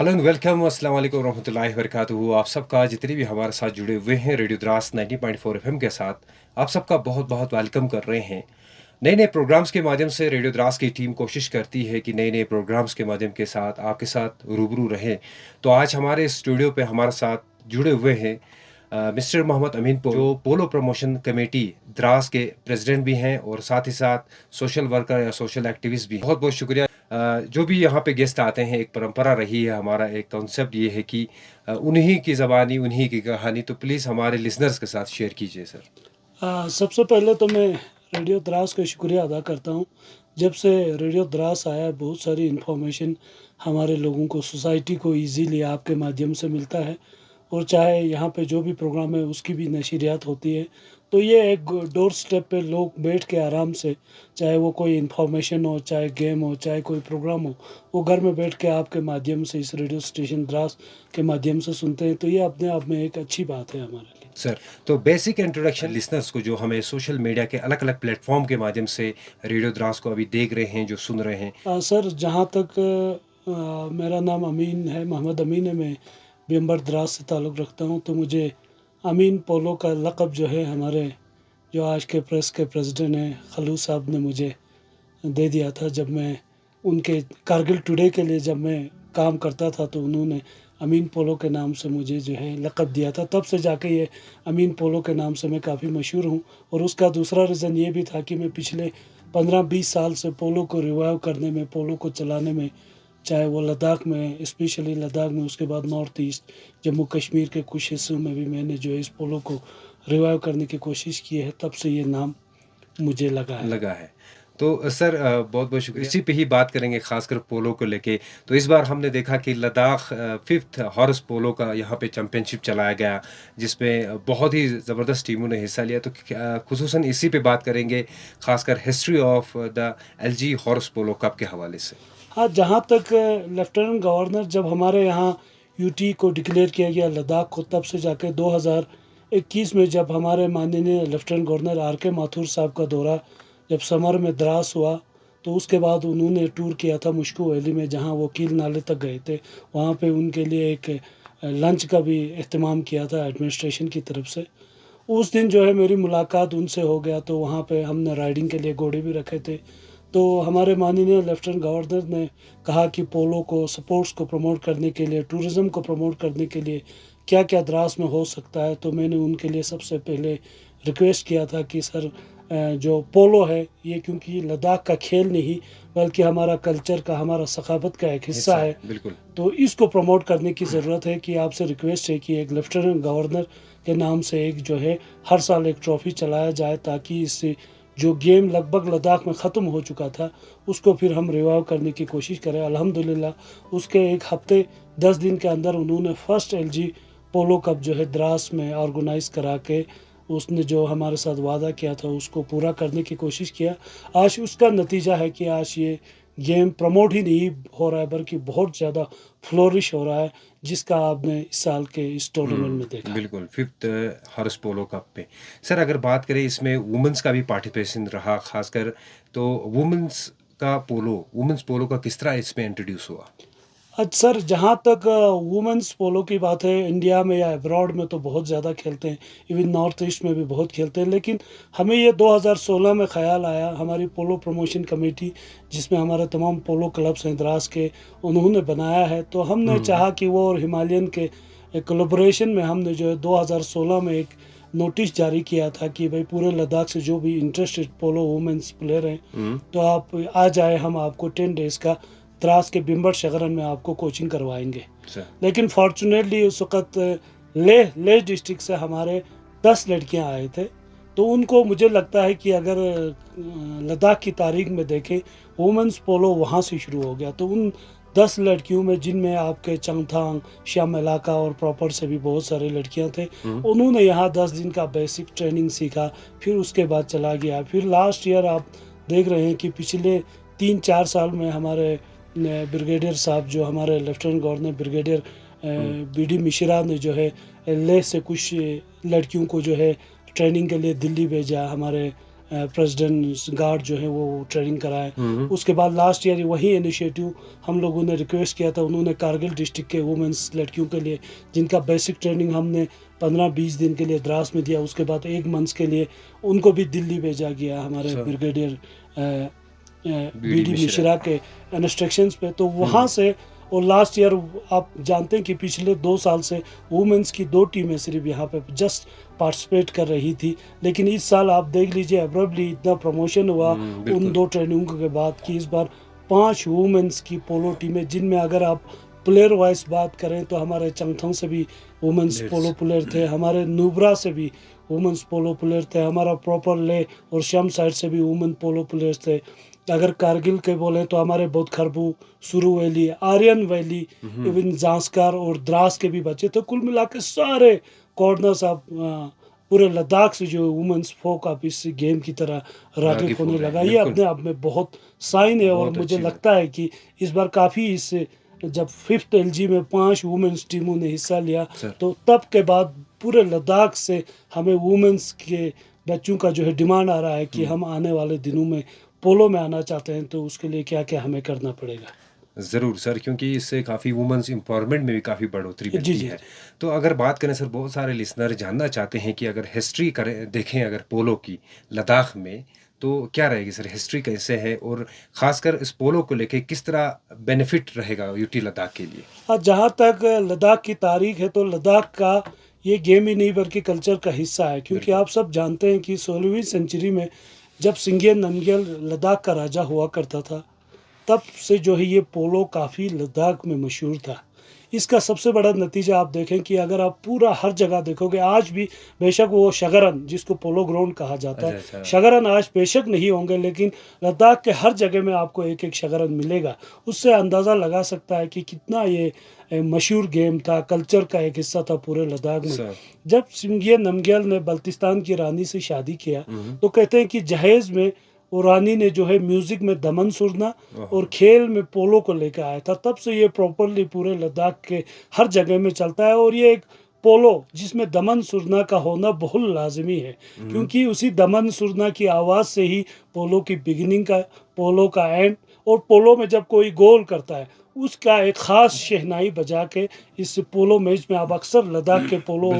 Hello and welcome अस्सलाम वालेकुम रहमतुल्लाहि व बरकातुहू। आप सबका जितने भी हमारे साथ जुड़े हुए हैं रेडियो द्रास 90.4 एफएम के साथ, आप सबका बहुत बहुत वेलकम कर रहे हैं। नए नए प्रोग्राम्स के माध्यम से रेडियो द्रास की टीम कोशिश करती है कि नए नए प्रोग्राम्स के माध्यम के साथ आपके साथ रूबरू रहें। तो आज हमारे स्टूडियो पे हमारे साथ जुड़े हुए हैं मिस्टर मोहम्मद अमीन जो पोलो प्रमोशन कमेटी द्रास के प्रेसिडेंट भी हैं और साथ ही साथ सोशल वर्कर या सोशल एक्टिविस्ट भी हैं। बहुत बहुत शुक्रिया। जो भी यहाँ पे गेस्ट आते हैं, एक परंपरा रही है, हमारा एक कॉन्सेप्ट ये है कि उन्हीं की ज़बानी उन्हीं की कहानी, तो प्लीज़ हमारे लिसनर्स के साथ शेयर कीजिए सर। सबसे पहले तो मैं रेडियो द्रास का शुक्रिया अदा करता हूँ। जब से रेडियो द्रास आया है बहुत सारी इन्फॉर्मेशन हमारे लोगों को, सोसाइटी को इजीली आपके माध्यम से मिलता है, और चाहे यहाँ पे जो भी प्रोग्राम है उसकी भी नशरियात होती है। तो ये एक डोर स्टेप पे लोग बैठ के आराम से, चाहे वो कोई इन्फॉर्मेशन हो, चाहे गेम हो, चाहे कोई प्रोग्राम हो, वो घर में बैठ के आपके माध्यम से इस रेडियो स्टेशन द्रास के माध्यम से सुनते हैं। तो ये अपने आप में एक अच्छी बात है हमारे लिए। सर, तो बेसिक इंट्रोडक्शन लिसनर्स को जो हमें सोशल मीडिया के अलग अलग प्लेटफॉर्म के माध्यम से रेडियो द्रास को अभी देख रहे हैं, जो सुन रहे हैं। सर, जहाँ तक मेरा नाम अमीन है, मोहम्मद अमीन है, मैं बिम्बर द्रास से ताल्लुक़ रखता हूँ। तो मुझे अमीन पोलो का लक़ब जो है हमारे जो आज के प्रेस के प्रेसिडेंट हैं खलूस साहब ने मुझे दे दिया था। जब मैं उनके कारगिल टुडे के लिए जब मैं काम करता था तो उन्होंने अमीन पोलो के नाम से मुझे जो है लक़ब दिया था। तब से जाके ये अमीन पोलो के नाम से मैं काफ़ी मशहूर हूँ। और उसका दूसरा रीज़न ये भी था कि मैं पिछले 15-20 साल से पोलो को रिवाइव करने में, पोलो को चलाने में, चाहे वो लद्दाख में, स्पेशली लद्दाख में, उसके बाद नॉर्थ ईस्ट जम्मू कश्मीर के कुछ हिस्सों में भी मैंने जो है इस पोलो को रिवाइव करने की कोशिश की है। तब से ये नाम मुझे लगा है। तो सर, बहुत बहुत शुक्रिया। इसी पे ही बात करेंगे, खासकर पोलो को लेके। तो इस बार हमने देखा कि लद्दाख 5th हॉर्स पोलो का यहाँ पे चैंपियनशिप चलाया गया, जिसमें बहुत ही ज़बरदस्त टीमों ने हिस्सा लिया। तो खुसूसन इसी पे बात करेंगे, खासकर history of the LG horse polo cup के हवाले से। हाँ, जहाँ तक लेफ्टिनेंट गवर्नर जब हमारे यहाँ यूटी को डिक्लेयर किया गया लद्दाख को, तब से जाके 2021 में जब हमारे माननीय लेफ्टिनेंट गवर्नर आर के माथुर साहब का दौरा जब समर में द्रास हुआ, तो उसके बाद उन्होंने टूर किया था मुश्को वैली में, जहाँ वो कील नाले तक गए थे। वहाँ पे उनके लिए एक लंच का भी अहतमाम किया था एडमिनिस्ट्रेशन की तरफ से। उस दिन जो है मेरी मुलाकात उनसे हो गया। तो वहाँ पे हमने राइडिंग के लिए घोड़े भी रखे थे। तो हमारे माननीय लेफ्टिनेंट गवर्नर ने कहा कि पोलो को, स्पोर्ट्स को प्रमोट करने के लिए, टूरिज़्म को प्रमोट करने के लिए क्या क्या द्रास में हो सकता है। तो मैंने उनके लिए सबसे पहले रिक्वेस्ट किया था कि सर, जो पोलो है ये क्योंकि लद्दाख का खेल नहीं बल्कि हमारा कल्चर का, हमारा सकाफत का एक हिस्सा है, बिल्कुल। तो इसको प्रमोट करने की ज़रूरत है। कि आपसे रिक्वेस्ट है कि एक लेफ्टिनेंट गवर्नर के नाम से एक जो है हर साल एक ट्रॉफ़ी चलाया जाए, ताकि इससे जो गेम लगभग लद्दाख में ख़त्म हो चुका था उसको फिर हम रिवाइव करने की कोशिश करें। अल्हम्दुलिल्लाह उसके एक हफ़्ते 10 दिन के अंदर उन्होंने फर्स्ट एलजी पोलो कप जो है द्रास में ऑर्गेनाइज़ करा के, उसने जो हमारे साथ वादा किया था उसको पूरा करने की कोशिश किया। आज उसका नतीजा है कि आज ये गेम प्रमोट ही नहीं हो रहा है बल्कि बहुत ज़्यादा फ्लोरिश हो रहा है, जिसका आपने इस साल के इस टूर्नामेंट में देखा। बिल्कुल, 5th हॉर्स पोलो कप पे। सर, अगर बात करें, इसमें वुमेन्स का भी पार्टिसिपेशन रहा खासकर, तो वुमेन्स पोलो का किस तरह इसमें इंट्रोड्यूस हुआ? अच्छा सर, जहाँ तक वुमेंस पोलो की बात है, इंडिया में या अब्रॉड में तो बहुत ज़्यादा खेलते हैं, इवन नॉर्थ ईस्ट में भी बहुत खेलते हैं। लेकिन हमें ये 2016 में ख़्याल आया, हमारी पोलो प्रमोशन कमेटी जिसमें हमारे तमाम पोलो क्लब्स हैं द्रास के, उन्होंने बनाया है। तो हमने चाहा कि वो और हिमालयन के कोलैबोरेशन में हमने जो है 2016 में एक नोटिस जारी किया था कि भाई पूरे लद्दाख से जो भी इंटरेस्टेड पोलो वुमेंस प्लेयर हैं तो आप आ जाए, हम आपको 10 डेज़ का द्रास के बिम्बर शगरन में आपको कोचिंग करवाएंगे। लेकिन फॉर्चुनेटली उस वक़्त लेह डिस्ट्रिक्ट से हमारे 10 लड़कियां आए थे। तो उनको, मुझे लगता है कि अगर लद्दाख की तारीख में देखें, वुमेंस पोलो वहाँ से शुरू हो गया। तो उन 10 लड़कियों में, जिनमें आपके चंगथांग, श्याम इलाका और प्रॉपर से भी बहुत सारी लड़कियां थे, उन्होंने यहाँ 10 दिन का बेसिक ट्रेनिंग सीखा। फिर उसके बाद चला गया। फिर लास्ट ईयर आप देख रहे हैं कि पिछले 3-4 साल में हमारे ब्रिगेडियर साहब, जो हमारे lieutenant governor brigadier BD Mishra ने जो है लेह से कुछ लड़कियों को जो है ट्रेनिंग के लिए दिल्ली भेजा। हमारे प्रेसिडेंट गार्ड जो है वो ट्रेनिंग कराए। उसके बाद लास्ट ईयर वही इनिशिएटिव हम लोगों ने रिक्वेस्ट किया था, उन्होंने कारगिल डिस्ट्रिक्ट के वुमेंस लड़कियों के लिए जिनका बेसिक ट्रेनिंग हमने 15-20 दिन के लिए द्रास में दिया, उसके बाद 1 मंथ के लिए उनको भी दिल्ली भेजा गया हमारे अच्छा। ब्रिगेडियर बीडी बीडी मिश्रा के इंस्ट्रक्शंस पे। तो वहाँ से और लास्ट ईयर आप जानते हैं कि पिछले 2 साल से वुमेंस की 2 टीमें सिर्फ यहाँ पे जस्ट पार्टिसिपेट कर रही थी, लेकिन इस साल आप देख लीजिए अब्रप्टली इतना प्रमोशन हुआ उन 2 ट्रेनिंगों के बाद कि इस बार 5 वुमेंस की पोलो टीमें, जिनमें अगर आप प्लेयर वाइज बात करें तो हमारे चंगथंग से भी वुमेंस पोलो प्लेयर थे, हमारे नुब्रा से भी वुमेंस पोलो प्लेयर थे, हमारा प्रॉपर ले और शम साइड से भी वुमेन पोलो प्लेयर्स थे। अगर कारगिल के बोले तो हमारे बहुत खरबू, सुरू वैली, आर्यन वैली, इवन जांस्कार और द्रास के भी बच्चे थे। कुल मिला के सारे कॉर्नर्स आप पूरे लद्दाख से जो वुमेंस फोक आप इस गेम की तरह रागिब होने लगा, ये अपने आप में बहुत साइन है। और मुझे लगता है कि इस बार काफ़ी इस जब 5th LG में 5 वुमेंस टीमों ने हिस्सा लिया तो तब के बाद पूरे लद्दाख से हमें वुमेंस के बच्चों का जो है डिमांड आ रहा है कि हम आने वाले दिनों में पोलो में आना चाहते हैं, तो उसके लिए क्या क्या हमें करना पड़ेगा। ज़रूर सर, क्योंकि इससे काफ़ी वुमेंस एम्पावरमेंट में भी काफ़ी बढ़ोतरी मिलती है। तो अगर बात करें सर, बहुत सारे लिसनर जानना चाहते हैं कि अगर हिस्ट्री करें देखें अगर पोलो की लद्दाख में, तो क्या रहेगी सर, हिस्ट्री कैसे है और ख़ासकर इस पोलो को लेके किस तरह बेनिफिट रहेगा यूटी लद्दाख के लिए? जहाँ तक लद्दाख की तारीख है तो लद्दाख का ये गेम ही नहीं बल्कि कल्चर का हिस्सा है, क्योंकि आप सब जानते हैं कि 16वीं सेंचुरी में जब सिंघे नमग्याल लद्दाख का राजा हुआ करता था, तब से जो है ये पोलो काफ़ी लद्दाख में मशहूर था। इसका सबसे बड़ा नतीजा आप देखें कि अगर आप पूरा हर जगह देखोगे, आज भी बेशक वो शगरन जिसको पोलो ग्राउंड कहा जाता है, शगरन आज बेशक नहीं होंगे, लेकिन लद्दाख के हर जगह में आपको एक एक शगरन मिलेगा। उससे अंदाज़ा लगा सकता है कि कितना ये मशहूर गेम था, कल्चर का एक हिस्सा था पूरे लद्दाख में। जब सिंघे नमग्याल ने बल्तिस्तान की रानी से शादी किया तो कहते हैं कि जहेज में वो रानी ने जो है म्यूजिक में दमन सुरना और खेल में पोलो को लेकर आया था। तब से ये प्रॉपरली पूरे लद्दाख के हर जगह में चलता है। और ये एक पोलो जिसमें दमन सुरना का होना बहुत लाजमी है, क्योंकि उसी दमन सुरना की आवाज़ से ही पोलो की बिगिनिंग का, पोलो का एंड, और पोलो में जब कोई गोल करता है उसका एक ख़ास शहनाई बजा के इस पोलो मैच में आप अक्सर लद्दाख के पोलो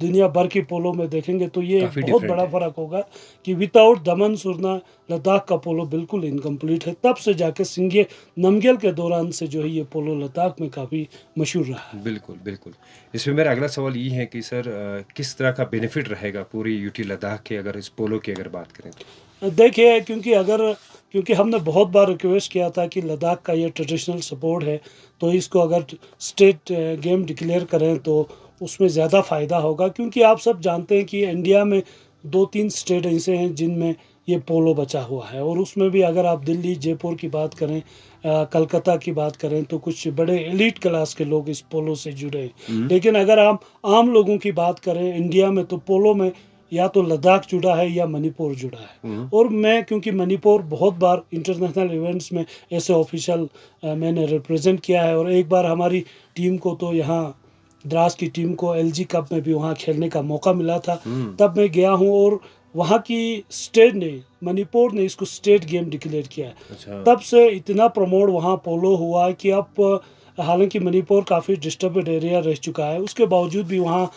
दुनिया भर की पोलो में देखेंगे तो ये बहुत बड़ा फ़र्क होगा कि विदाउट दमन सुरना लद्दाख का पोलो बिल्कुल इनकम्प्लीट है। तब से जाके सिंघे नमग्याल के दौरान से जो है ये पोलो लद्दाख में काफ़ी मशहूर रहा है। बिल्कुल बिल्कुल। इसमें मेरा अगला सवाल ये है कि सर किस तरह का बेनिफिट रहेगा पूरी यूटी लद्दाख के अगर इस पोलो की अगर बात करें तो? देखिए, क्योंकि हमने बहुत बार रिक्वेस्ट किया था कि लद्दाख का ये ट्रेडिशनल सपोर्ट है, तो इसको अगर स्टेट गेम डिक्लेयर करें तो उसमें ज़्यादा फ़ायदा होगा, क्योंकि आप सब जानते हैं कि इंडिया में 2-3 स्टेट ऐसे हैं जिनमें ये पोलो बचा हुआ है, और उसमें भी अगर आप दिल्ली, जयपुर की बात करें, कलकत्ता की बात करें तो कुछ बड़े एलीट क्लास के लोग इस पोलो से जुड़े हैं। लेकिन अगर आप आम लोगों की बात करें इंडिया में, तो पोलो में या तो लद्दाख जुड़ा है या मणिपुर जुड़ा है। और मैं, क्योंकि मणिपुर बहुत बार इंटरनेशनल इवेंट्स में ऐसे ऑफिशियल मैंने रिप्रेजेंट किया है, और एक बार हमारी टीम को तो यहाँ द्रास की टीम को LG कप में भी वहाँ खेलने का मौका मिला था, तब मैं गया हूँ, और वहाँ की स्टेट ने, मणिपुर ने इसको स्टेट गेम डिक्लेयर किया है। अच्छा। तब से इतना प्रमोट वहाँ पोलो हुआ कि अब हालांकि मणिपुर काफ़ी डिस्टर्बड एरिया रह चुका है, उसके बावजूद भी वहाँ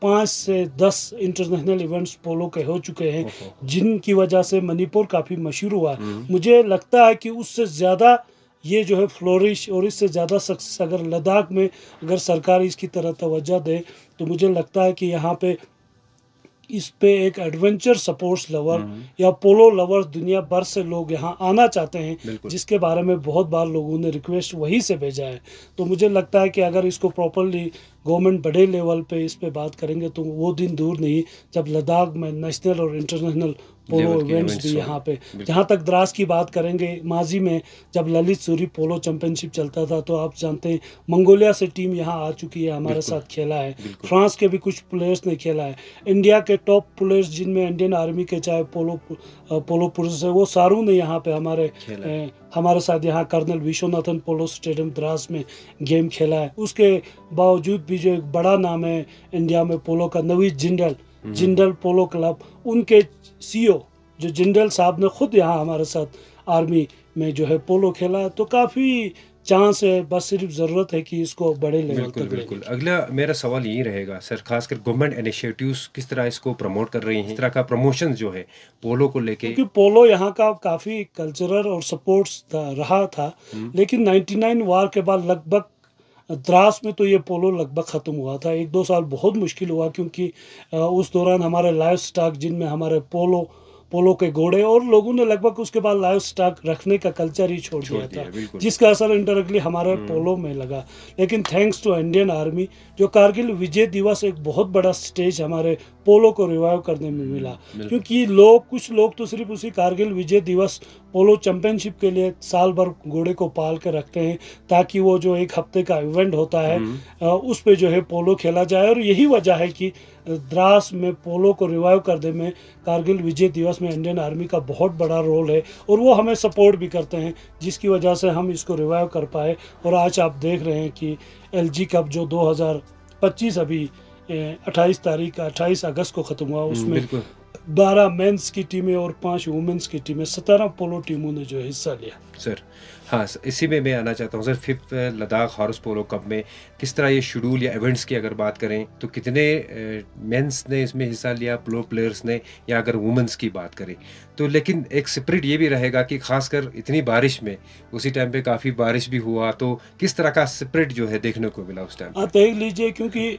5 से 10 इंटरनेशनल इवेंट्स पोलो के हो चुके हैं, जिनकी वजह से मणिपुर काफ़ी मशहूर हुआ है। मुझे लगता है कि उससे ज़्यादा ये जो है फ्लोरिश और इससे ज़्यादा सक्सेस अगर लद्दाख में अगर सरकार इसकी तरह तवज्जो दे, तो मुझे लगता है कि यहाँ पे इस पे एक एडवेंचर स्पोर्ट्स लवर या पोलो लवर दुनिया भर से लोग यहाँ आना चाहते हैं, जिसके बारे में बहुत बार लोगों ने रिक्वेस्ट वहीं से भेजा है। तो मुझे लगता है कि अगर इसको प्रॉपरली गवर्नमेंट बड़े लेवल पे इस पे बात करेंगे तो वो दिन दूर नहीं जब लद्दाख में नेशनल और इंटरनेशनल पोलो इवेंट्स भी यहाँ पे। जहाँ तक द्रास की बात करेंगे, माजी में जब ललित सूरी पोलो चैंपियनशिप चलता था तो आप जानते हैं मंगोलिया से टीम यहाँ आ चुकी है, हमारे साथ खेला है, फ्रांस के भी कुछ प्लेयर्स ने खेला है, इंडिया के टॉप प्लेयर्स जिनमें इंडियन आर्मी के चाहे पोलो पुरुष है वो सारों ने यहाँ पे हमारे साथ यहाँ कर्नल विश्वनाथन पोलो स्टेडियम द्रास में गेम खेला है। उसके बावजूद भी जो एक बड़ा नाम है इंडिया में पोलो का, नवीद जिंदल पोलो क्लब, उनके CEO जो जनरल साहब ने खुद यहाँ हमारे साथ आर्मी में जो है पोलो खेला, तो काफ़ी चांस है, बस सिर्फ ज़रूरत है कि इसको बड़े लेवल बिल्कुल तक लेने बिल्कुल। की। अगला मेरा सवाल यही रहेगा सर, खासकर गवर्नमेंट इनिशिएटिव्स किस तरह इसको प्रमोट कर रही हैं, इस तरह का प्रमोशन जो है पोलो को लेके। क्योंकि पोलो यहाँ का काफ़ी कल्चरल और सपोर्ट्स रहा था, हम्म, लेकिन 99 वार के बाद लगभग द्रास में तो ये पोलो लगभग ख़त्म हुआ था। 1-2 साल बहुत मुश्किल हुआ, क्योंकि उस दौरान हमारे लाइव स्टॉक, जिनमें हमारे पोलो के घोड़े, और लोगों ने लगभग उसके बाद लाइव स्टॉक रखने का कल्चर ही छोड़ छोड़ दिया दिया था, बिल्कुल। जिसका असर इनडायरेक्टली हमारे हम्म, पोलो में लगा। लेकिन थैंक्स टू इंडियन आर्मी, जो कारगिल विजय दिवस एक बहुत बड़ा स्टेज हमारे पोलो को रिवाइव करने में मिला। बिल्कुल। क्योंकि कुछ लोग तो सिर्फ उसी कारगिल विजय दिवस पोलो चैंपियनशिप के लिए साल भर घोड़े को पाल के रखते हैं, ताकि वो जो एक हफ्ते का इवेंट होता है उस पे जो है पोलो खेला जाए। और यही वजह है कि द्रास में पोलो को रिवाइव करने में कारगिल विजय दिवस में इंडियन आर्मी का बहुत बड़ा रोल है, और वो हमें सपोर्ट भी करते हैं, जिसकी वजह से हम इसको रिवाइव कर पाए। और आज आप देख रहे हैं कि एलजी कप जो 2025 अभी 28 अगस्त को ख़त्म हुआ, उसमें बिल्कुल 12 मेंस की टीमें और 5 वुमेन्स की टीमें, 17 पोलो टीमों ने जो है हिस्सा लिया। सर। हाँ इसी में मैं आना चाहता हूँ सर, 5th लद्दाख हॉर्स पोलो कप में किस तरह ये शेड्यूल या इवेंट्स की अगर बात करें तो कितने मेंस ने इसमें हिस्सा लिया, पोलो प्लेयर्स ने, या अगर वुमेन्स की बात करें तो। लेकिन एक स्पिरिट ये भी रहेगा कि खासकर इतनी बारिश में, उसी टाइम पे काफ़ी बारिश भी हुआ, तो किस तरह का स्पिरिट जो है देखने को मिला उस टाइम। आप देख लीजिए, क्योंकि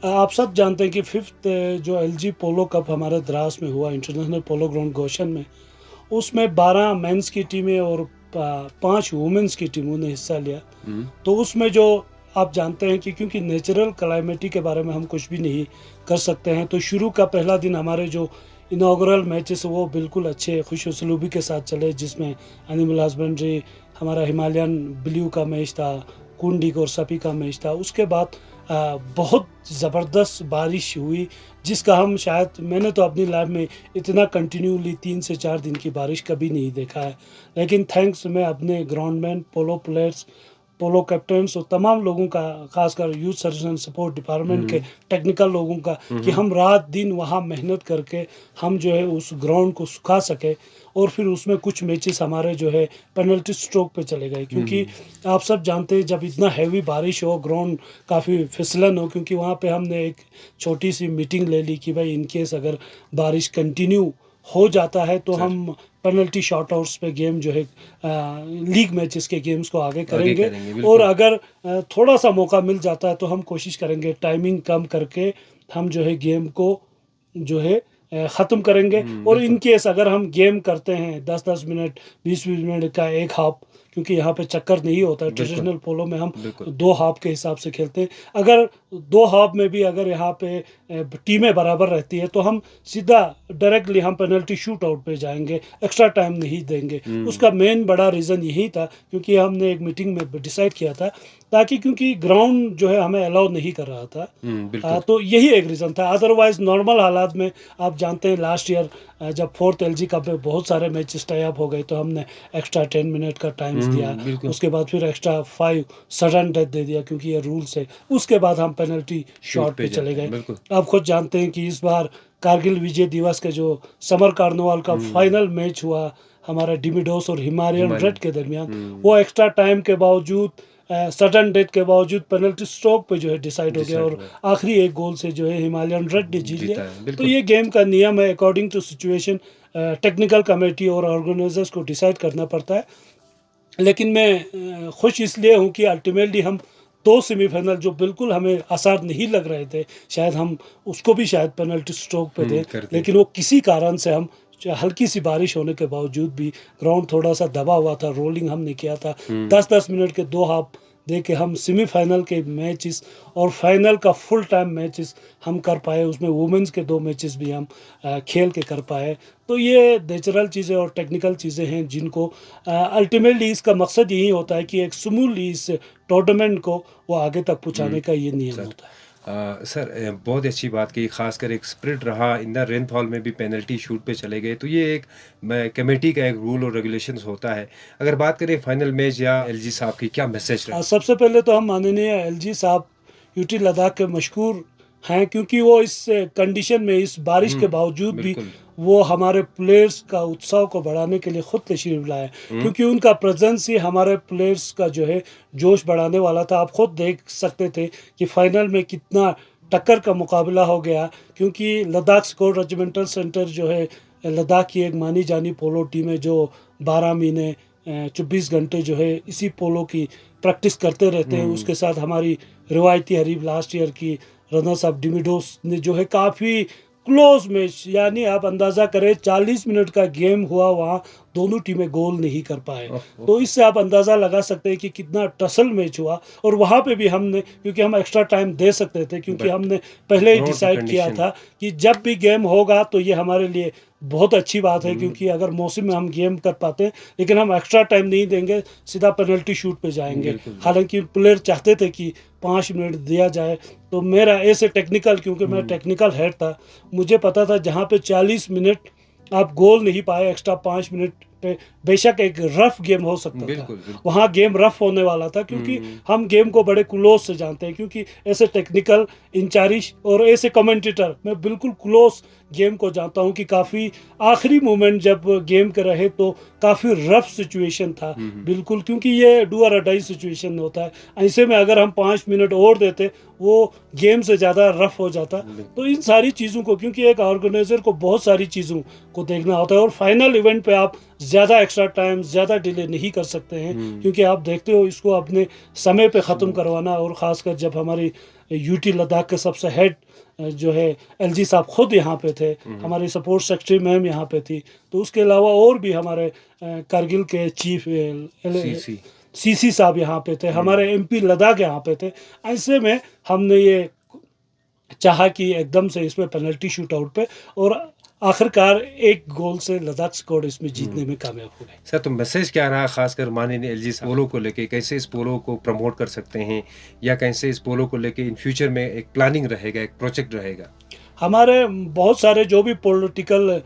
आप सब जानते हैं कि 5th जो एलजी पोलो कप हमारे द्रास में हुआ, इंटरनेशनल पोलो ग्राउंड गोशन में, उसमें 12 मेंस की टीमें और 5 वुमेन्स की टीमों ने हिस्सा लिया। तो उसमें जो आप जानते हैं कि क्योंकि नेचुरल क्लाइमेटी के बारे में हम कुछ भी नहीं कर सकते हैं, तो शुरू का पहला दिन हमारे जो इनाग्रल मैचेस वो बिल्कुल अच्छे खुश उसलूबी के साथ चले, जिसमें एनिमल हस्बेंड्री, हमारा हिमालयन ब्लू का मैच था, कुंडिक और सपी का मैच था। उसके बाद बहुत ज़बरदस्त बारिश हुई, जिसका हम शायद, मैंने तो अपनी लाइफ में इतना कंटिन्यूली 3 से 4 दिन की बारिश कभी नहीं देखा है। लेकिन थैंक्स मैं अपने ग्राउंडमैन, पोलो प्लेयर्स, पोलो कैप्टन्स और तमाम लोगों का, खासकर youth service and support department के टेक्निकल लोगों का, कि हम रात दिन वहाँ मेहनत करके हम जो है उस ग्राउंड को सुखा सके। और फिर उसमें कुछ मैचेस हमारे जो है पेनल्टी स्ट्रोक पे चले गए, क्योंकि आप सब जानते हैं जब इतना हैवी बारिश हो, ग्राउंड काफ़ी फिसलन हो, क्योंकि वहाँ पे हमने एक छोटी सी मीटिंग ले ली कि भाई इन केस अगर बारिश कंटिन्यू हो जाता है तो सर। हम पेनल्टी शॉट आउट्स पे गेम जो है लीग मैचेस के गेम्स को आगे करेंगे। और बिल्कुल। अगर थोड़ा सा मौका मिल जाता है तो हम कोशिश करेंगे टाइमिंग कम करके हम जो है गेम को जो है ख़त्म करेंगे। और इन बिल्कुल केस अगर हम गेम करते हैं 10-10 मिनट, 20-20 मिनट का एक हाफ, क्योंकि यहाँ पे चक्कर नहीं होता है, बिल्कुल ट्रेडिशनल पोलो में हम बिल्कुल 2 हाफ के हिसाब से खेलते हैं। अगर 2 हाफ में भी अगर यहाँ पे टीमें बराबर रहती है तो हम सीधा डायरेक्टली हम पेनल्टी शूट आउट पे जाएंगे, एक्स्ट्रा टाइम नहीं देंगे। उसका मेन बड़ा रीज़न यही था, क्योंकि हमने एक मीटिंग में डिसाइड किया था, ताकि क्योंकि ग्राउंड जो है हमें अलाउ नहीं कर रहा था। बिल्कुल तो यही एक रीज़न था। अदरवाइज नॉर्मल हालात में आप जानते हैं लास्ट ईयर जब 4th एलजी कप में बहुत सारे मैचेस टाई अप हो गए, तो हमने एक्स्ट्रा 10 मिनट का टाइम्स दिया, बिल्कुल उसके बाद फिर एक्स्ट्रा 5 सडन डेथ दे दिया, क्योंकि ये रूल्स है। उसके बाद हम पेनल्टी शॉट पे चले गए। बिल्कुल आप खुद जानते हैं कि इस बार कारगिल विजय दिवस के जो समर कार्निवाल का फाइनल मैच हुआ हमारा डिमिडोस और हिमालयन रेड के दरमियान, वो एक्स्ट्रा टाइम के बावजूद, सडन डेथ के बावजूद पेनल्टी स्ट्रोक पे जो है डिसाइड हो गया, और आखिरी एक गोल से जो है हिमालयन रेड ने जीत लिया। तो ये गेम का नियम है, according to situation technical committee और ऑर्गेनाइजर्स को डिसाइड करना पड़ता है। लेकिन मैं खुश इसलिए हूँ कि अल्टीमेटली हम 2 सेमीफाइनल जो बिल्कुल हमें आसार नहीं लग रहे थे, शायद हम उसको भी शायद पेनल्टी स्ट्रोक पे दें, लेकिन वो किसी कारण से हम, हल्की सी बारिश होने के बावजूद भी, ग्राउंड थोड़ा सा दबा हुआ था, रोलिंग हमने किया था, 10-10 मिनट के 2 हाफ दे के हम सेमीफाइनल के मैचेस और फाइनल का फुल टाइम मैचेस हम कर पाए। उसमें वुमेन्स के 2 मैचेस भी हम खेल के कर पाए। तो ये नेचुरल चीज़ें और टेक्निकल चीज़ें हैं, जिनको अल्टीमेटली इसका मकसद यही होता है कि एक स्मूथली इस टूर्नामेंट को वो आगे तक पहुँचाने का ये नियम होता है। सर बहुत अच्छी बात की, खासकर एक स्प्रिट रहा, इंदर रेनफॉल में भी पेनल्टी शूट पे चले गए, तो ये एक कमेटी का एक रूल और रेगुलेशंस होता है। अगर बात करें फाइनल मैच या एलजी साहब की क्या मैसेज रहा? सबसे पहले तो हम माननीय एलजी साहब, यूटी लद्दाख के मशहूर हैं, क्योंकि वो इस कंडीशन में, इस बारिश के बावजूद भी बिल्कुल। वो हमारे प्लेयर्स का उत्साह को बढ़ाने के लिए खुद तशरीफ लाए, हुँ। क्योंकि उनका प्रेजेंस ही हमारे प्लेयर्स का जो है जोश बढ़ाने वाला था। आप खुद देख सकते थे कि फाइनल में कितना टक्कर का मुकाबला हो गया, क्योंकि लद्दाख स्कोर रेजिमेंटल सेंटर जो है लद्दाख की एक मानी जानी पोलो टीम है, जो 12 महीने 24 घंटे जो है इसी पोलो की प्रैक्टिस करते रहते हैं। उसके साथ हमारी रिवायती हरीफ लास्ट ईयर की रनर्स अप डिमिडोस ने जो है काफ़ी क्लोज मैच, यानी आप अंदाज़ा करें 40 मिनट का गेम हुआ, वहाँ दोनों टीमें गोल नहीं कर पाए। तो इससे आप अंदाज़ा लगा सकते हैं कि कितना टसल मैच हुआ। और वहाँ पे भी हमने, क्योंकि हम एक्स्ट्रा टाइम दे सकते थे, क्योंकि हमने पहले ही Not the डिसाइड किया condition. था कि जब भी गेम होगा तो ये हमारे लिए बहुत अच्छी बात है, क्योंकि अगर मौसम में हम गेम कर पाते हैं, लेकिन हम एक्स्ट्रा टाइम नहीं देंगे, सीधा पेनल्टी शूट पे जाएंगे। बिल्कुल। हालांकि प्लेयर चाहते थे कि 5 मिनट दिया जाए, तो मेरा ऐसे टेक्निकल, क्योंकि मैं टेक्निकल हेड था, मुझे पता था जहाँ पे 40 मिनट आप गोल नहीं पाए, एक्स्ट्रा 5 मिनट पे बेशक एक रफ गेम हो सकता था। बिल्कुल, बिल्कुल। वहाँ गेम रफ होने वाला था, क्योंकि हम गेम को बड़े क्लोज से जानते हैं, क्योंकि ऐसे टेक्निकल इंचार्ज और ऐसे कमेंटेटर मैं बिल्कुल क्लोज गेम को जानता हूँ कि काफ़ी आखिरी मोमेंट जब गेम के रहे तो काफ़ी रफ सिचुएशन था बिल्कुल, क्योंकि ये डू और डाई सिचुएशन होता है। ऐसे में अगर हम 5 मिनट और देते, वो गेम से ज़्यादा रफ हो जाता। तो इन सारी चीज़ों को, क्योंकि एक ऑर्गेनाइजर को बहुत सारी चीज़ों को देखना होता है, और फाइनल इवेंट पे आप ज़्यादा एक्स्ट्रा टाइम, ज़्यादा डिले नहीं कर सकते हैं, क्योंकि आप देखते हो इसको अपने समय पे ख़त्म करवाना। और ख़ासकर जब हमारी यूटी लद्दाख के सबसे हेड जो है एलजी साहब खुद यहाँ पे थे, हमारी सपोर्ट सेक्रेटरी मैम यहाँ पे थी, तो उसके अलावा और भी हमारे कारगिल के चीफ सीसी। सीसी साहब यहाँ पे थे, हमारे एमपी लद्दाख यहाँ पे थे। ऐसे में हमने ये चाहा कि एकदम से इसमें पेनल्टी शूट आउट पे, और आखिरकार एक गोल से लद्दाख स्क्वाड इसमें जीतने में कामयाब हो गई। सर, तो मैसेज क्या रहा खासकर माननीय एलजी साहब पोलो को लेके, कैसे इस पोलो को प्रमोट कर सकते हैं, या कैसे इस पोलो को लेके इन फ्यूचर में एक प्लानिंग रहेगा, एक प्रोजेक्ट रहेगा? हमारे बहुत सारे जो भी पॉलिटिकल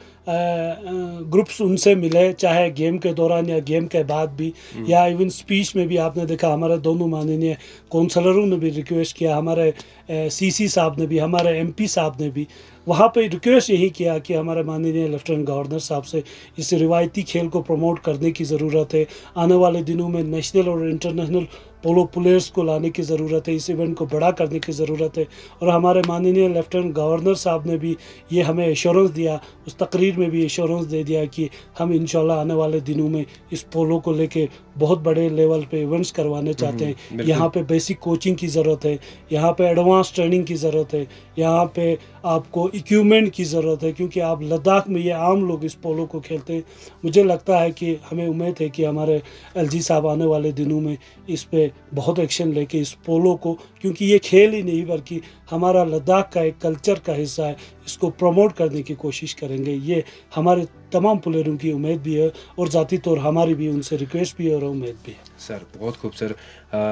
ग्रुप्स उनसे मिले, चाहे गेम के दौरान या गेम के बाद भी, या इवन स्पीच में भी आपने देखा हमारे दोनों माननीय काउंसलरों ने भी रिक्वेस्ट किया, हमारे सीसी साहब ने भी, हमारे एमपी साहब ने भी वहाँ पे रिक्वेस्ट यही किया कि हमारे माननीय लेफ्टिनेंट गवर्नर साहब से इस रिवायती खेल को प्रमोट करने की ज़रूरत है। आने वाले दिनों में नेशनल और इंटरनेशनल पोलो प्लेयर्स को लाने की ज़रूरत है, इस इवेंट को बड़ा करने की ज़रूरत है। और हमारे माननीय लेफ्टिनेंट गवर्नर साहब ने भी ये हमें एश्योरेंस दिया, उस तकरीर में भी एश्योरेंस दे दिया कि हम इंशाल्लाह आने वाले दिनों में इस पोलो को लेके बहुत बड़े लेवल पे इवेंट्स करवाने चाहते हैं। यहाँ पे बेसिक कोचिंग की ज़रूरत है, यहाँ पे एडवांस ट्रेनिंग की ज़रूरत है, यहाँ पे आपको इक्विपमेंट की ज़रूरत है, क्योंकि आप लद्दाख में ये आम लोग इस पोलो को खेलते हैं। मुझे लगता है कि हमें उम्मीद है कि हमारे एलजी साहब आने वाले दिनों में इस पे बहुत एक्शन लेके इस पोलो को, क्योंकि ये खेल ही नहीं बल्कि हमारा लद्दाख का एक कल्चर का हिस्सा है, इसको प्रमोट करने की कोशिश करेंगे। ये हमारे तमाम प्लेयरों की उम्मीद भी है, और ज़ाती तौर हमारी भी उनसे रिक्वेस्ट भी है और उम्मीद भी है। सर, बहुत खूब सर।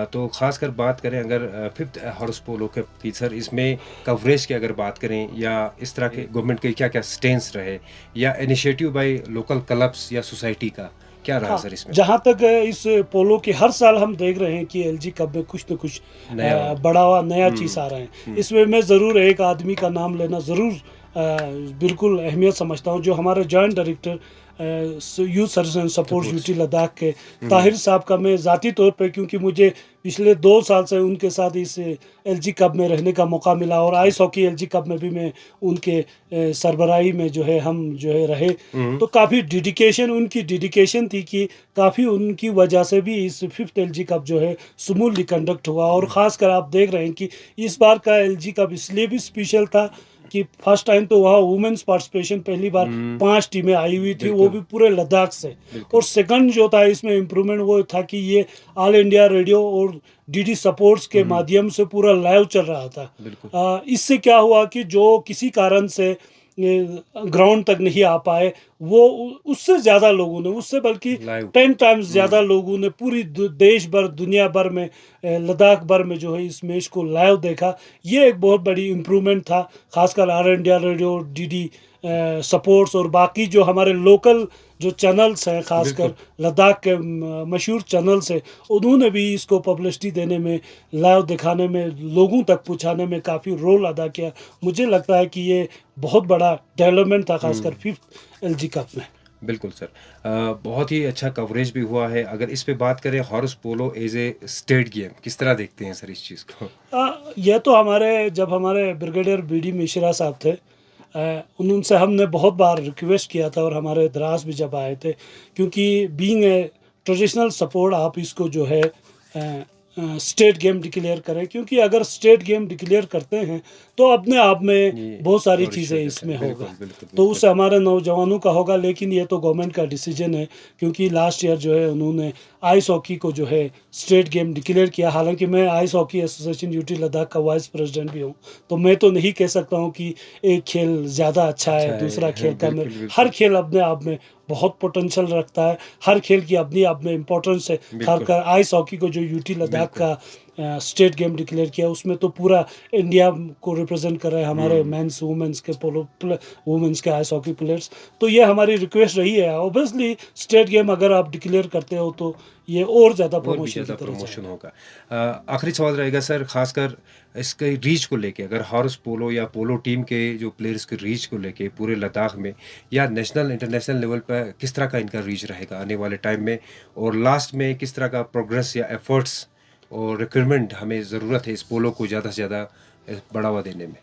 तो ख़ासकर बात करें अगर 5th हॉर्स पोलो कप की, सर इसमें कवरेज की अगर बात करें, या इस तरह के गवर्नमेंट के क्या क्या स्टेंस रहे, या इनिशिएटिव बाय लोकल क्लब्स या सोसाइटी का क्या रहा सर इसमें? जहाँ तक इस पोलो की, हर साल हम देख रहे हैं कि एलजी कप में कुछ न कुछ नया बढ़ावा, नया चीज़ आ रहे हैं। इसमें मैं ज़रूर एक आदमी का नाम लेना ज़रूर बिल्कुल अहमियत समझता हूँ, जो हमारे joint director youth service and support UT Ladakh के ताहिर साहब का मैं ज़ाती तौर पे, क्योंकि मुझे पिछले 2 साल से उनके साथ इस एलजी कप में रहने का मौका मिला, और आइस हॉकी एलजी कप में भी मैं उनके सरबराही में जो है हम जो है रहे, तो काफ़ी डेडिकेशन, उनकी डेडिकेशन थी कि काफ़ी उनकी वजह से भी इस 5th एलजी कप जो है स्मूथली कंडक्ट हुआ। और ख़ासकर आप देख रहे हैं कि इस बार का एलजी कप इसलिए भी स्पेशल था कि फर्स्ट टाइम तो वहाँ वुमेन्स पार्टिसिपेशन, पहली बार 5 टीमें आई हुई थी, वो भी पूरे लद्दाख से। और सेकंड जो था इसमें इम्प्रूवमेंट वो था कि ये ऑल इंडिया रेडियो और डीडी सपोर्ट्स के माध्यम से पूरा लाइव चल रहा था। इससे क्या हुआ कि जो किसी कारण से ग्राउंड तक नहीं आ पाए, उससे ज़्यादा लोगों ने, उससे बल्कि लाइव 10 टाइम्स ज़्यादा लोगों ने पूरी देश भर, दुनिया भर में, लद्दाख भर में जो है इस मैच को लाइव देखा। ये एक बहुत बड़ी इम्प्रूवमेंट था, खासकर R India radio, DD supports और बाकी जो हमारे लोकल जो चैनल्स हैं, खासकर बिल्कुल लद्दाख के मशहूर चैनल्स हैं, उन्होंने भी इसको पब्लिसिटी देने में, लाइव दिखाने में, लोगों तक पहुंचाने में काफ़ी रोल अदा किया। मुझे लगता है कि ये बहुत बड़ा डेवलपमेंट था, खासकर 5th एलजी कप में। बिल्कुल सर। बहुत ही अच्छा कवरेज भी हुआ है। अगर इस पे बात करें horse polo as a state game, किस तरह देखते हैं सर इस चीज़ को? यह तो जब हमारे ब्रिगेडियर बीडी मिश्रा साहब थे, उनसे हमने बहुत बार रिक्वेस्ट किया था, और हमारे द्रास भी जब आए थे, क्योंकि बीइंग ए ट्रेडिशनल सपोर्ट आप इसको जो है स्टेट गेम डिक्लेयर करें, क्योंकि अगर स्टेट गेम डिक्लेयर करते हैं तो अपने आप में ये बहुत सारी फ्लोरिश हो चीज़ें जाता है। इसमें बिल्कुल होगा, बिल्कुल तो बिल्कुल। उससे हमारे नौजवानों का होगा। लेकिन ये तो गवर्नमेंट का डिसीजन है, क्योंकि लास्ट ईयर जो है उन्होंने आइस हॉकी को जो है स्टेट गेम डिक्लेयर किया। हालांकि मैं ice hockey association UT Ladakh का वाइस प्रेसिडेंट भी हूँ, तो मैं तो नहीं कह सकता हूँ कि एक खेल ज़्यादा अच्छा अच्छा है, दूसरा है, खेल कम है। बिल्कुल हर बिल्कुल खेल अपने आप में बहुत पोटेंशियल रखता है, हर खेल की अपनी आप में इम्पोर्टेंस है। बिल्कुल खासकर आइस हॉकी को जो यूटी लद्दाख बिल्कुल। का स्टेट गेम डिक्लेयर किया, उसमें तो पूरा इंडिया को रिप्रेजेंट कर रहे हैं हमारे मेंस वुमेंस के वुमेंस के आइस हॉकी प्लेयर्स। तो ये हमारी रिक्वेस्ट रही है। ऑब्वियसली स्टेट गेम अगर आप डिक्लेयर करते हो तो ये और ज़्यादा और भी प्रमोशन की ज़्यादा तरफ प्रमोशन जाएगा। होगा। आखिरी सवाल रहेगा सर, खासकर इसके रीच को लेके, अगर हॉर्स पोलो या पोलो टीम के जो प्लेयर्स की रीच को लेके पूरे लद्दाख में या नेशनल इंटरनेशनल लेवल पर किस तरह का इनका रीच रहेगा आने वाले टाइम में, और लास्ट में किस तरह का प्रोग्रेस या एफर्ट्स और रिक्रूटमेंट हमें ज़रूरत है इस पोलो को ज़्यादा से ज़्यादा बढ़ावा देने में?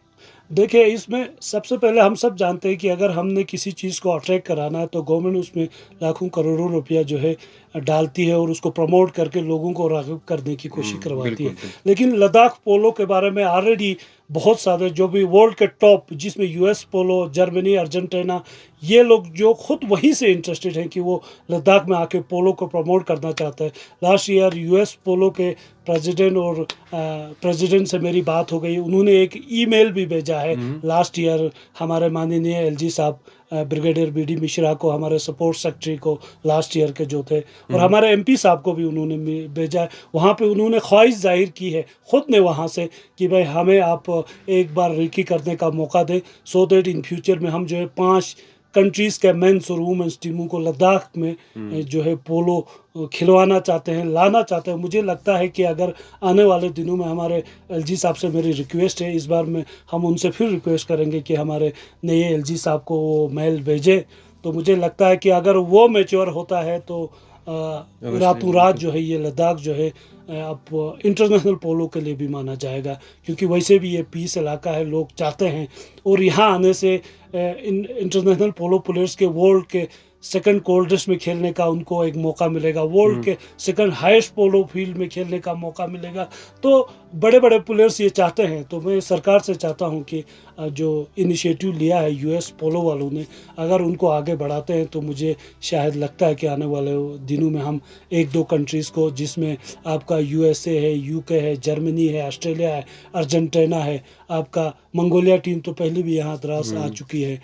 देखिए, इसमें सबसे पहले हम सब जानते हैं कि अगर हमने किसी चीज़ को अट्रैक्ट कराना है तो गवर्नमेंट उसमें लाखों करोड़ों रुपया जो है डालती है, और उसको प्रमोट करके लोगों को राग़िब करने की कोशिश करवाती है। बिल्कुल बिल्कुल। लेकिन लद्दाख पोलो के बारे में ऑलरेडी बहुत सारे जो भी वर्ल्ड के टॉप, जिसमें यूएस पोलो, जर्मनी, अर्जेंटीना, ये लोग जो खुद वहीं से इंटरेस्टेड हैं कि वो लद्दाख में आके पोलो को प्रमोट करना चाहते हैं। लास्ट ईयर यूएस पोलो के प्रेसिडेंट से मेरी बात हो गई, उन्होंने एक ईमेल भी भेजा है लास्ट ईयर हमारे माननीय एलजी साहब, ब्रिगेडियर बीडी मिश्रा को, हमारे सपोर्ट सेक्रेटरी को लास्ट ईयर के जो थे, और हमारे एमपी साहब को भी उन्होंने भेजा है। वहाँ पे उन्होंने ख्वाहिश जाहिर की है खुद ने वहाँ से कि भाई हमें आप एक बार रिकी करने का मौका दें, सो दैट इन फ्यूचर में हम जो है 5 कंट्रीज़ के मेंस और वुमेंस टीमों को लद्दाख में जो है पोलो खिलवाना चाहते हैं, लाना चाहते हैं। मुझे लगता है कि अगर आने वाले दिनों में हमारे एलजी साहब से मेरी रिक्वेस्ट है, इस बार में हम उनसे फिर रिक्वेस्ट करेंगे कि हमारे नए एलजी साहब को वो मेल भेजें। तो मुझे लगता है कि अगर वो मैच्योर होता है तो रातों रात जो है ये लद्दाख जो है अब इंटरनेशनल पोलो के लिए भी माना जाएगा, क्योंकि वैसे भी ये पीस इलाका है, लोग चाहते हैं। और यहाँ आने से इंटरनेशनल पोलो प्लेयर्स के वर्ल्ड के सेकंड कोल्डेस्ट में खेलने का उनको एक मौका मिलेगा, वर्ल्ड के सेकंड हाईएस्ट पोलो फील्ड में खेलने का मौका मिलेगा। तो बड़े बड़े प्लेयर्स ये चाहते हैं। तो मैं सरकार से चाहता हूँ कि जो इनिशिएटिव लिया है यूएस पोलो वालों ने, अगर उनको आगे बढ़ाते हैं तो मुझे शायद लगता है कि आने वाले दिनों में हम 1-2 कंट्रीज़ को, जिसमें आपका यूएसए है, यूके है, जर्मनी है, ऑस्ट्रेलिया है, अर्जेंटीना है, आपका मंगोलिया टीम तो पहले भी यहाँ द्रास आ चुकी है,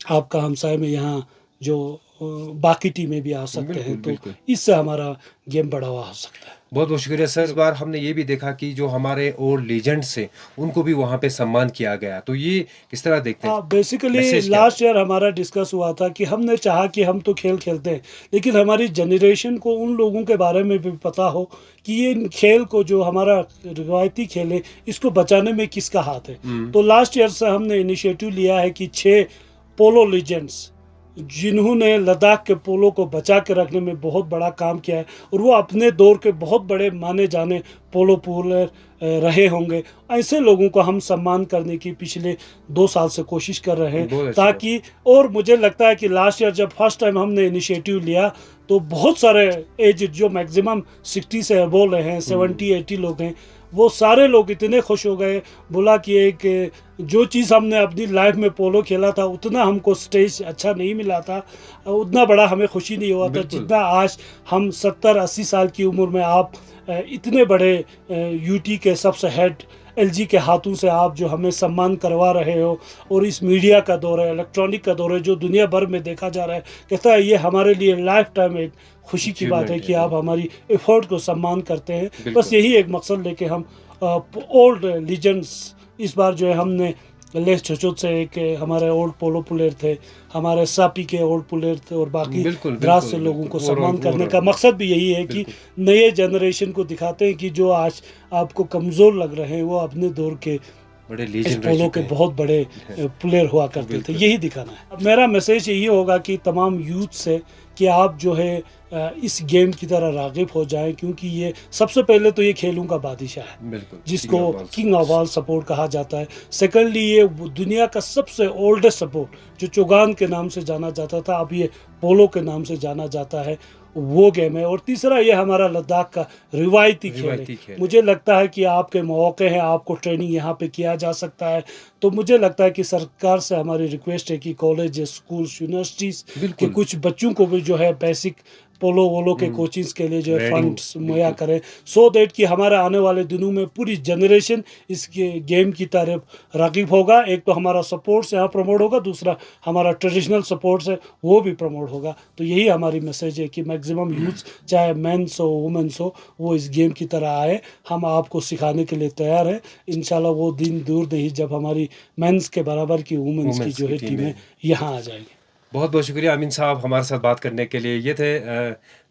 आपका हमसाए में यहाँ जो बाकी टीमें भी आ सकते हैं, बिल्कुल तो बिल्कुल। इससे हमारा गेम बढ़ावा हो सकता है। बहुत बहुत शुक्रिया सर। इस बार हमने ये भी देखा कि जो हमारे और लेजेंड्स हैं उनको भी वहाँ पे सम्मान किया गया, तो ये किस तरह देखते हैं? बेसिकली मैसेज क्या? लास्ट ईयर हमारा डिस्कस हुआ था कि हमने चाहा कि हम तो खेल खेलते हैं, लेकिन हमारी जनरेशन को उन लोगों के बारे में भी पता हो कि ये खेल को, जो हमारा रिवायती खेल है, इसको बचाने में किसका हाथ है। तो लास्ट ईयर से हमने इनिशिएटिव लिया है कि 6 पोलो लीजेंड्स जिन्होंने लद्दाख के पोलो को बचा के रखने में बहुत बड़ा काम किया है, और वो अपने दौर के बहुत बड़े माने जाने पोलो प्लेयर रहे होंगे, ऐसे लोगों को हम सम्मान करने की पिछले 2 साल से कोशिश कर रहे हैं, बहुत अच्छी ताकि, और मुझे लगता है कि लास्ट ईयर जब फर्स्ट टाइम हमने इनिशिएटिव लिया तो बहुत सारे एज जो मैक्सिमम 60 से अबोव हैं, 70-80 लोग हैं, वो सारे लोग इतने खुश हो गए, बोला कि एक जो चीज़ हमने अपनी लाइफ में पोलो खेला था उतना हमको स्टेज अच्छा नहीं मिला था, उतना बड़ा हमें खुशी नहीं हुआ था बिल्कुल। जितना आज हम 70-80 साल की उम्र में आप इतने बड़े यूटी के सबसे हेड एलजी के हाथों से आप जो हमें सम्मान करवा रहे हो, और इस मीडिया का दौर है, इलेक्ट्रॉनिक का दौर है जो दुनिया भर में देखा जा रहा है, कहता है ये हमारे लिए लाइफ टाइम एक खुशी की बात है अचीवमेंट कि है, आप हमारी एफर्ट को सम्मान करते हैं। बस बिल्कुल। यही एक मकसद लेके हम ओल्ड लीजेंड्स इस बार जो है हमने लेस छचोत से एक हमारे ओल्ड पोलो प्लेयर थे, हमारे सापी के ओल्ड प्लेयर थे, और बाकी बिल्कुल, द्रास बिल्कुल, से लोगों बिल्कुल। को सम्मान करने का ओवरऑल मकसद भी यही है कि बिल्कुल, नए जनरेशन को दिखाते हैं कि जो आज आपको कमज़ोर लग रहे हैं वो अपने दौर के बड़े इस लीजेंड रह पोलो चुके के हैं। बहुत बड़े प्लेयर हुआ करते थे, बिल्कुल। यही दिखाना है। अब मेरा मैसेज यही होगा कि तमाम यूथ से कि आप जो है इस गेम की तरह राग़िब हो जाएं, क्योंकि ये सबसे पहले तो ये खेलों का बादशाह है बिल्कुल, जिसको king of all king of all sport कहा जाता है। सेकेंडली ये दुनिया का सबसे ओल्डेस्ट स्पोर्ट जो चोगान के नाम से जाना जाता था, अब ये पोलो के नाम से जाना जाता है, वो गेम है। और तीसरा ये हमारा लद्दाख का रिवायती खेल रिवायती है। खेल है। मुझे लगता है कि आपके मौके हैं, आपको ट्रेनिंग यहाँ पे किया जा सकता है, तो मुझे लगता है कि सरकार से हमारी रिक्वेस्ट है कि कॉलेज, स्कूल्स, यूनिवर्सिटीज़ के बिल्कुल। कुछ बच्चों को भी जो है बेसिक पोलो वोलो के कोचिंग्स के लिए जो है रेडिंग, फंड्स मुहैया करें, सो दैट कि हमारे आने वाले दिनों में पूरी जनरेशन इस गेम की तरफ राग़िब होगा। एक तो हमारा स्पोर्ट्स यहाँ प्रमोट होगा, दूसरा हमारा ट्रेडिशनल स्पोर्ट्स है वो भी प्रमोट होगा। तो यही हमारी मैसेज है कि मैक्सिमम यूथ, चाहे मेंस हो वुमेंस हो, वो इस गेम की तरह आए। हम आपको सिखाने के लिए तैयार हैं। इंशाल्लाह वो दिन दूर नहीं जब हमारी मेंस के बराबर की वुमेंस की वुमेन्स जो की है टीमें यहाँ आ जाएंगी। बहुत बहुत शुक्रिया अमीन साहब हमारे साथ बात करने के लिए। ये थे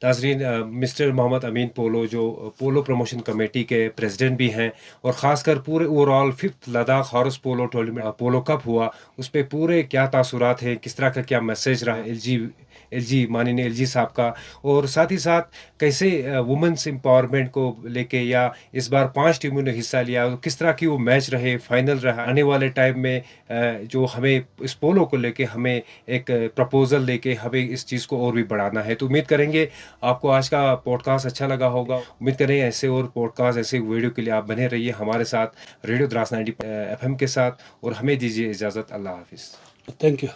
नाजरीन मिस्टर मोहम्मद अमीन पोलो, जो पोलो प्रमोशन कमेटी के प्रेसिडेंट भी हैं, और ख़ासकर पूरे overall 5th Ladakh horse polo tournament पोलो कप हुआ, उस पर पूरे क्या तासुरात हैं, किस तरह का क्या मैसेज रहा एलजी माननीय एलजी साहब का, और साथ ही साथ कैसे वुमेंस एम्पावरमेंट को लेके, या इस बार 5 टीमों ने हिस्सा लिया, किस तरह की वो मैच रहे, फाइनल रहा। आने वाले टाइम में जो हमें इस पोलो को लेके हमें एक प्रपोजल लेके हमें इस चीज़ को और भी बढ़ाना है। तो उम्मीद करेंगे आपको आज का पॉडकास्ट अच्छा लगा होगा। उम्मीद करें ऐसे और पॉडकास्ट, ऐसे वीडियो के लिए आप बने रहिए हमारे साथ रेडियो द्रास 90 FM के साथ, और हमें दीजिए इजाज़त। अल्लाह हाफिज़। Thank you.